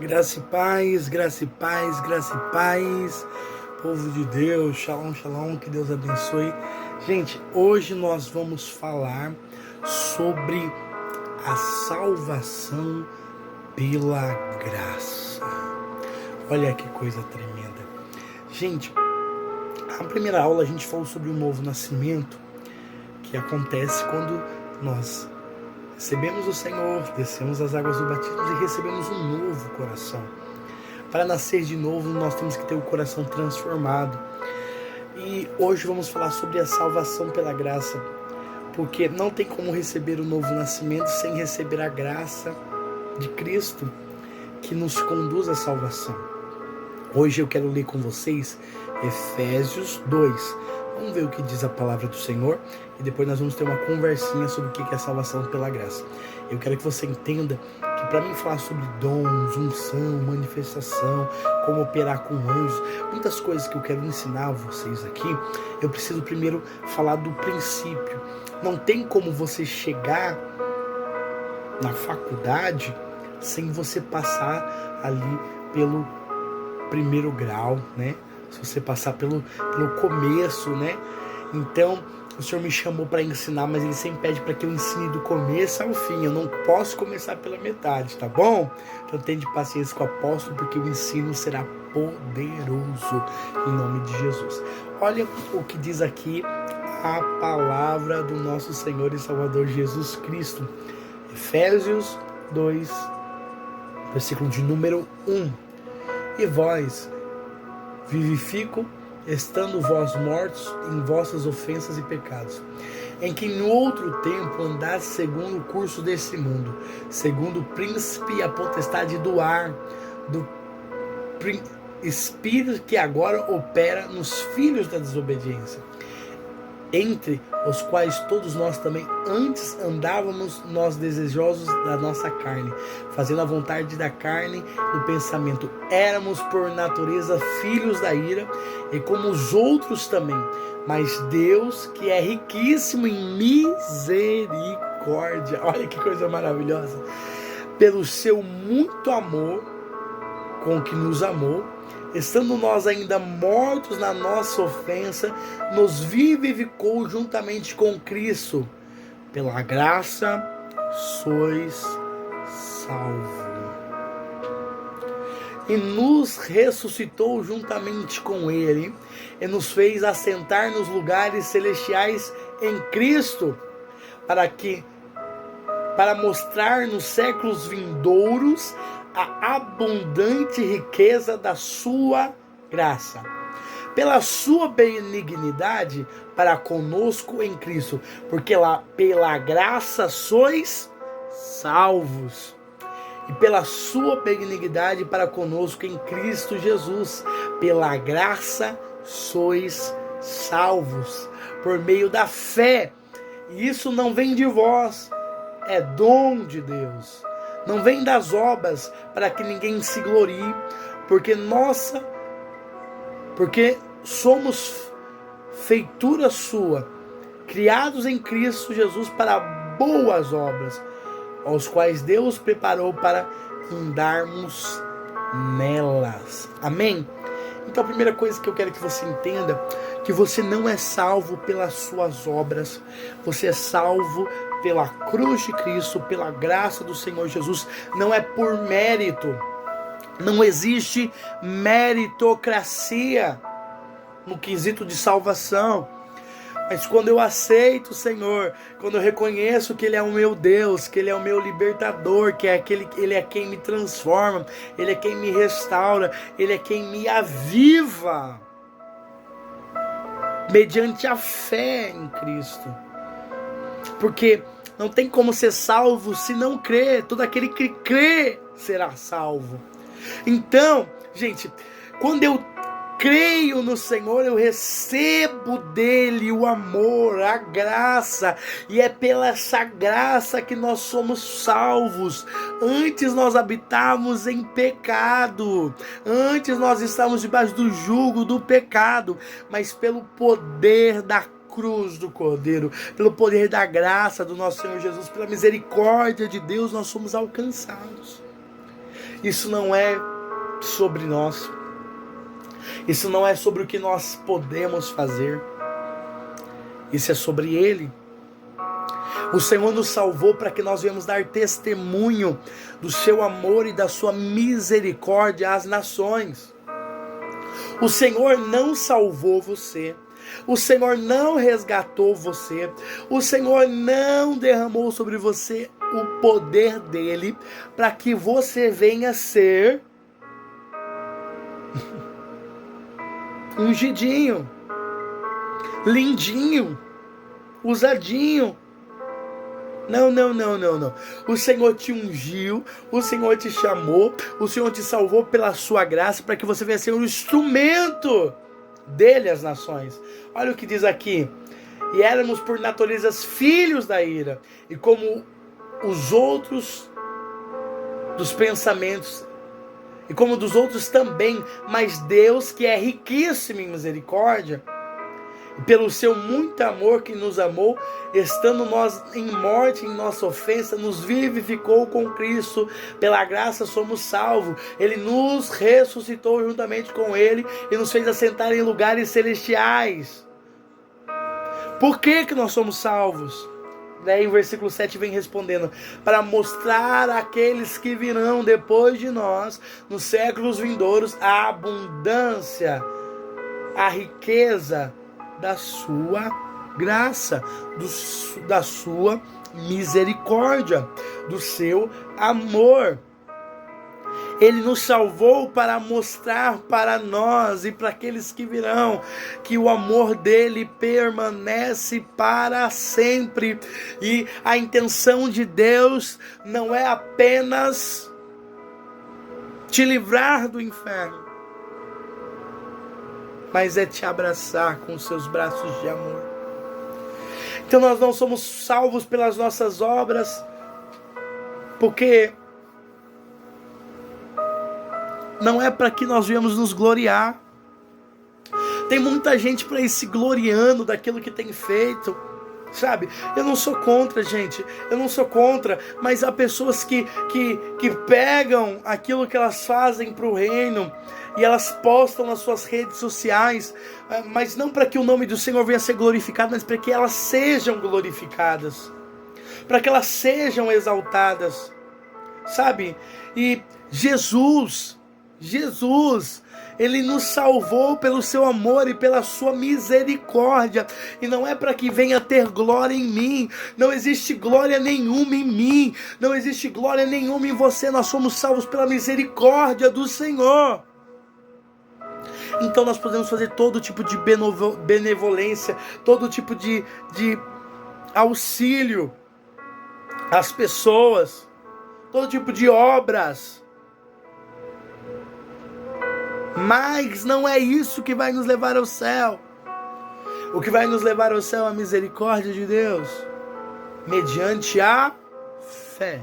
Graça e paz, graça e paz, graça e paz, povo de Deus, shalom, shalom, que Deus abençoe. Gente, hoje nós vamos falar sobre a salvação pela graça. Olha que coisa tremenda. Gente, na primeira aula a gente falou sobre o novo nascimento, que acontece quando nós recebemos o Senhor, descemos as águas do batismo e recebemos um novo coração. Para nascer de novo, nós temos que ter o coração transformado. E hoje vamos falar sobre a salvação pela graça, porque não tem como receber o novo nascimento sem receber a graça de Cristo, que nos conduz à salvação. Hoje eu quero ler com vocês Efésios 2. Vamos ver o que diz a palavra do Senhor e depois nós vamos ter uma conversinha sobre o que é salvação pela graça. Eu quero que você entenda que para mim falar sobre dons, unção, manifestação, como operar com anjos, muitas coisas que eu quero ensinar a vocês aqui, eu preciso primeiro falar do princípio. Não tem como você chegar na faculdade sem você passar ali pelo primeiro grau, né? Se você passar pelo começo, né? Então, o Senhor me chamou para ensinar, mas Ele sempre pede para que eu ensine do começo ao fim. Eu não posso começar pela metade, tá bom? Então, tenha paciência com o apóstolo, porque o ensino será poderoso, em nome de Jesus. Olha o que diz aqui a palavra do nosso Senhor e Salvador Jesus Cristo. Efésios 2, versículo de número 1. E vós vivifico, estando vós mortos em vossas ofensas e pecados, em que no outro tempo andaste segundo o curso desse mundo, segundo o príncipe e a potestade do ar, do espírito que agora opera nos filhos da desobediência, entre os quais todos nós também antes andávamos nós desejosos da nossa carne, fazendo a vontade da carne do pensamento. Éramos por natureza filhos da ira, e como os outros também. Mas Deus, que é riquíssimo em misericórdia, olha que coisa maravilhosa, pelo seu muito amor com que nos amou, estando nós ainda mortos na nossa ofensa, nos vivificou juntamente com Cristo. Pela graça sois salvos. E nos ressuscitou juntamente com Ele, e nos fez assentar nos lugares celestiais em Cristo, para mostrar nos séculos vindouros a abundante riqueza da sua graça, pela sua benignidade para conosco em Cristo, porque pela graça sois salvos, e pela sua benignidade para conosco em Cristo Jesus, pela graça sois salvos, por meio da fé, e isso não vem de vós, é dom de Deus. Não vem das obras, para que ninguém se glorie, porque somos feitura sua, criados em Cristo Jesus para boas obras, aos quais Deus preparou para andarmos nelas. Amém? Então a primeira coisa que eu quero que você entenda, que você não é salvo pelas suas obras, você é salvo pela cruz de Cristo, pela graça do Senhor Jesus, não é por mérito, não existe meritocracia no quesito de salvação. Mas quando eu aceito o Senhor, quando eu reconheço que Ele é o meu Deus, que Ele é o meu libertador, que Ele é quem me transforma, Ele é quem me restaura, Ele é quem me aviva, mediante a fé em Cristo. Porque não tem como ser salvo se não crer. Todo aquele que crê será salvo. Então, gente, quando eu creio no Senhor, eu recebo dele o amor, a graça, e é pela essa graça que nós somos salvos. Antes nós habitávamos em pecado, antes nós estávamos debaixo do jugo do pecado, mas pelo poder da cruz do Cordeiro, pelo poder da graça do nosso Senhor Jesus, pela misericórdia de Deus, nós somos alcançados. Isso não é sobre nós. Isso não é sobre o que nós podemos fazer. Isso é sobre Ele. O Senhor nos salvou para que nós venhamos dar testemunho do seu amor e da sua misericórdia às nações. O Senhor não salvou você. O Senhor não resgatou você. O Senhor não derramou sobre você o poder dele para que você venha ser ungidinho, lindinho, usadinho. Não. O Senhor te ungiu, o Senhor te chamou, o Senhor te salvou pela sua graça para que você venha ser um instrumento dele às nações. Olha o que diz aqui: e éramos por natureza filhos da ira, e como os outros dos pensamentos, e como dos outros também, mas Deus, que é riquíssimo em misericórdia, e pelo seu muito amor que nos amou, estando nós em morte em nossa ofensa, nos vivificou com Cristo, pela graça somos salvos. Ele nos ressuscitou juntamente com Ele e nos fez assentar em lugares celestiais. Por que nós somos salvos? Daí o versículo 7 vem respondendo: para mostrar àqueles que virão depois de nós, nos séculos vindouros, a abundância, a riqueza da sua graça, da sua misericórdia, do seu amor. Ele nos salvou para mostrar para nós e para aqueles que virão que o amor dele permanece para sempre. E a intenção de Deus não é apenas te livrar do inferno, mas é te abraçar com os seus braços de amor. Então nós não somos salvos pelas nossas obras, porque não é para que nós venhamos nos gloriar. Tem muita gente por aí se gloriando daquilo que tem feito, sabe? Eu não sou contra, gente. Eu não sou contra. Mas há pessoas que pegam aquilo que elas fazem para o reino e elas postam nas suas redes sociais, mas não para que o nome do Senhor venha a ser glorificado, mas para que elas sejam glorificadas, para que elas sejam exaltadas, sabe? E Jesus, Ele nos salvou pelo seu amor e pela sua misericórdia. E não é para que venha ter glória em mim. Não existe glória nenhuma em mim. Não existe glória nenhuma em você. Nós somos salvos pela misericórdia do Senhor. Então nós podemos fazer todo tipo de benevolência, todo tipo de auxílio às pessoas, todo tipo de obras. Mas não é isso que vai nos levar ao céu. O que vai nos levar ao céu é a misericórdia de Deus, mediante a fé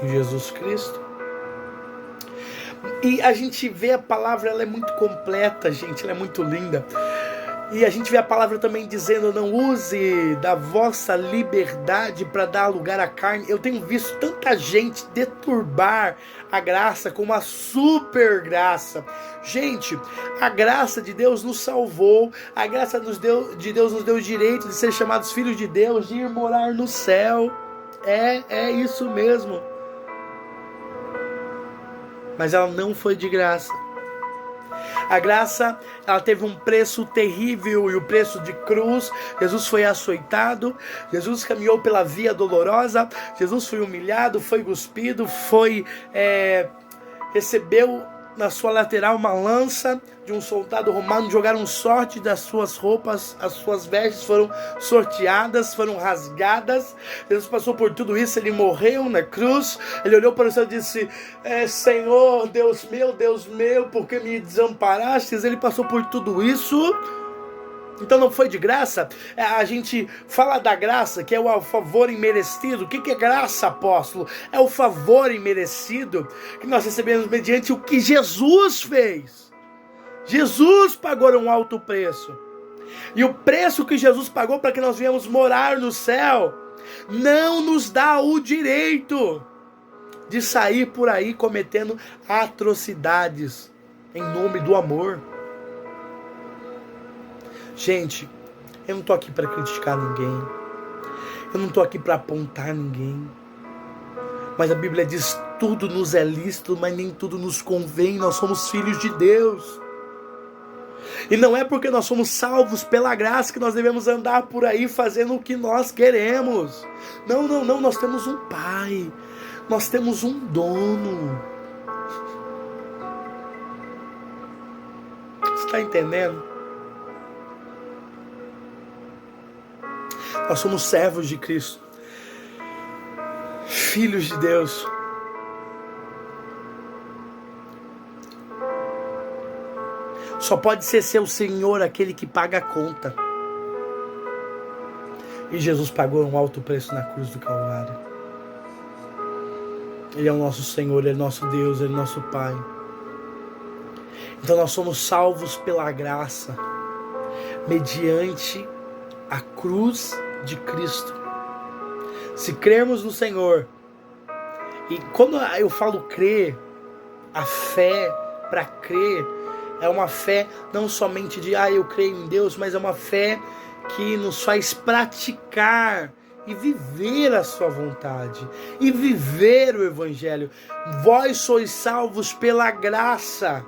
em Jesus Cristo. E a gente vê a palavra, ela é muito completa, gente, ela é muito linda. E a gente vê a palavra também dizendo: não use da vossa liberdade para dar lugar à carne. Eu tenho visto tanta gente deturbar a graça com uma super graça. Gente, a graça de Deus nos salvou. A graça de Deus nos deu o direito de ser chamados filhos de Deus, de ir morar no céu. É isso mesmo. Mas ela não foi de graça. A graça, ela teve um preço terrível, e o preço de cruz. Jesus foi açoitado, Jesus caminhou pela via dolorosa, Jesus foi humilhado, foi cuspido, recebeu na sua lateral uma lança de um soldado romano, jogaram sorte das suas roupas, as suas vestes foram sorteadas, foram rasgadas. Jesus passou por tudo isso, ele morreu na cruz, ele olhou para o céu e disse: Senhor, Deus meu, por que me desamparastes? Ele passou por tudo isso. Então não foi de graça. A gente fala da graça, que é o favor imerecido. O que é graça, apóstolo? É o favor imerecido que nós recebemos mediante o que Jesus fez. Jesus pagou um alto preço. E o preço que Jesus pagou para que nós viemos morar no céu não nos dá o direito de sair por aí cometendo atrocidades em nome do amor. Gente, eu não estou aqui para criticar ninguém. Eu não estou aqui para apontar ninguém. Mas a Bíblia diz: tudo nos é lícito, mas nem tudo nos convém. Nós somos filhos de Deus. E não é porque nós somos salvos pela graça que nós devemos andar por aí fazendo o que nós queremos. Não, não, não. Nós temos um Pai. Nós temos um dono. Você está entendendo? Nós somos servos de Cristo. Filhos de Deus. Só pode ser seu Senhor aquele que paga a conta. E Jesus pagou um alto preço na cruz do Calvário. Ele é o nosso Senhor, Ele é nosso Deus, Ele é nosso Pai. Então nós somos salvos pela graça, mediante a cruz de Cristo. Se crermos no Senhor, e quando eu falo crer, a fé, para crer, é uma fé não somente de eu creio em Deus, mas é uma fé que nos faz praticar e viver a sua vontade, e viver o Evangelho. Vós sois salvos pela graça.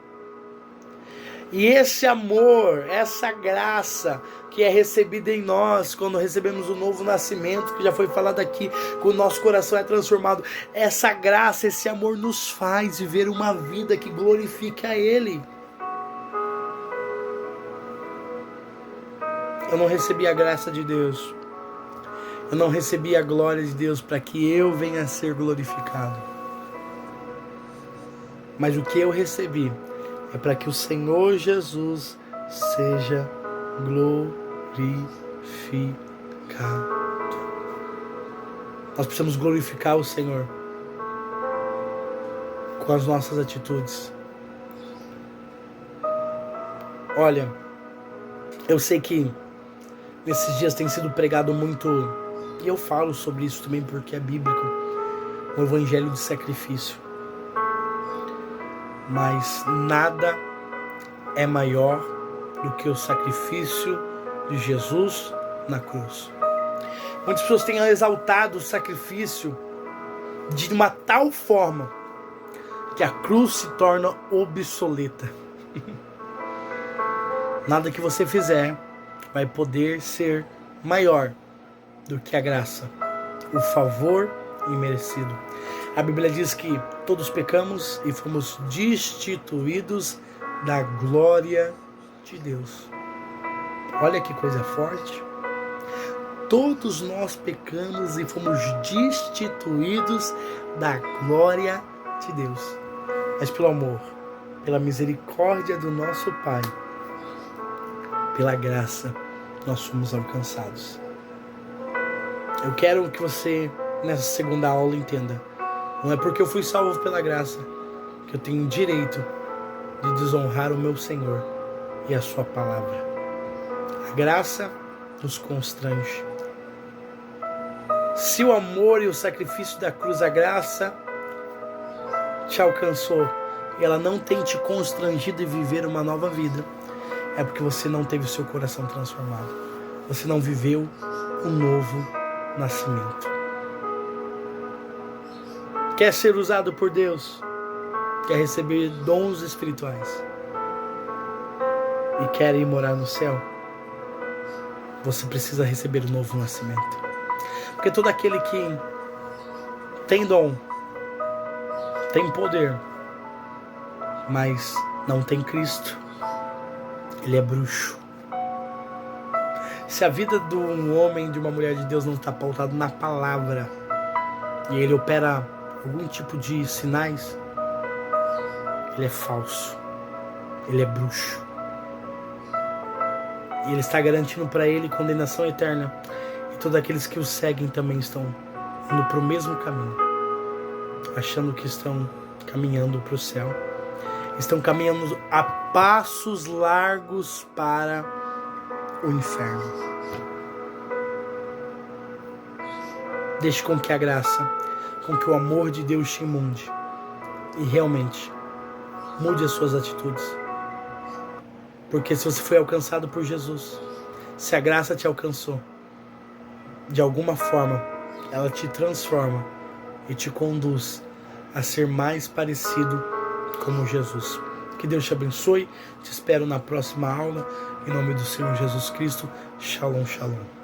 E esse amor, essa graça que é recebida em nós, quando recebemos o novo nascimento, que já foi falado aqui, que o nosso coração é transformado, essa graça, esse amor nos faz viver uma vida que glorifique a Ele. Eu não recebi a graça de Deus, eu não recebi a glória de Deus para que eu venha a ser glorificado. Mas o que eu recebi é para que o Senhor Jesus seja glorificado. Nós precisamos glorificar o Senhor com as nossas atitudes. Olha, eu sei que nesses dias tem sido pregado muito, e eu falo sobre isso também porque é bíblico, o evangelho de sacrifício. Mas nada é maior do que o sacrifício de Jesus na cruz. Muitas pessoas têm exaltado o sacrifício de uma tal forma que a cruz se torna obsoleta. Nada que você fizer vai poder ser maior do que a graça, o favor imerecido. A Bíblia diz que todos pecamos e fomos destituídos da glória de Deus. Olha que coisa forte. Todos nós pecamos e fomos destituídos da glória de Deus. Mas pelo amor, pela misericórdia do nosso Pai, pela graça, nós somos alcançados. Eu quero que você, nessa segunda aula, entenda. Não é porque eu fui salvo pela graça que eu tenho direito de desonrar o meu Senhor e a sua palavra. A graça nos constrange. Se o amor e o sacrifício da cruz, a graça te alcançou e ela não tem te constrangido a viver uma nova vida, é porque você não teve o seu coração transformado. Você não viveu um novo nascimento. Quer ser usado por Deus? Quer receber dons espirituais? E quer ir morar no céu? Você precisa receber o novo nascimento. Porque todo aquele que tem dom, tem poder, mas não tem Cristo, ele é bruxo. Se a vida de um homem, de uma mulher de Deus não está pautada na palavra, e ele opera algum tipo de sinais, ele é falso, ele é bruxo. E ele está garantindo para ele condenação eterna. E todos aqueles que o seguem também estão indo para o mesmo caminho, achando que estão caminhando para o céu. Estão caminhando a passos largos para o inferno. Deixe com que a graça com que o amor de Deus te inunde e realmente mude as suas atitudes. Porque se você foi alcançado por Jesus, se a graça te alcançou, de alguma forma ela te transforma e te conduz a ser mais parecido com Jesus. Que Deus te abençoe. Te espero na próxima aula. Em nome do Senhor Jesus Cristo. Shalom, shalom.